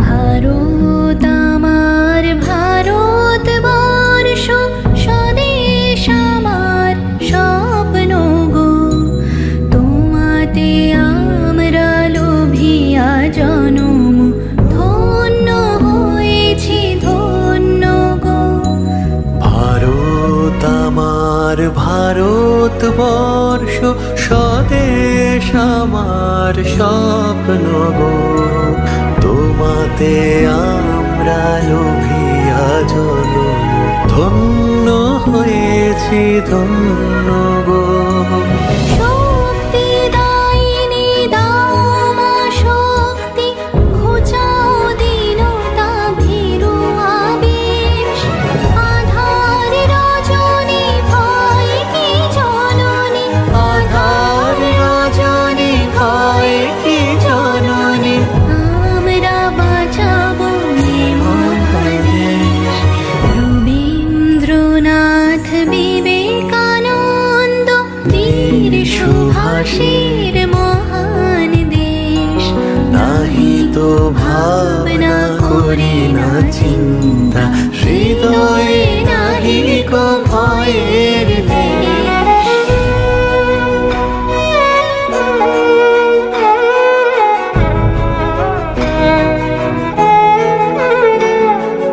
ভারত আমার ভারতবর্ষ, স্বদেশ আমার স্বপ্ন গো। তোমাতে আমরা লোভিয়া জনম, ধন্য হয়েছি ধন্য গো। ভারত আমার ভারতবর্ষ, স্বদেশ আমার স্বপ্ন গো। তোমাতে আমরা লোভিয়া জনম, ধন্য হয়েছি ধন্য গো। শক্তি দায়িনী দাও মা শক্তি, ঘুচাও দীনতা ভীরু আবেশ। আধার রজনী ভয় কি জননী, আধার রজনী ভয় কি জননী, আমরা বাঁচাবো এ মহাদেশ। রবীন্দ্রনাথ বিবেকানন্দ বীর সুভাষের মহান দেশ। নাহি তো ভাবনা করি না চিন্তা, হৃদয়ে নাহি কো ভয়ে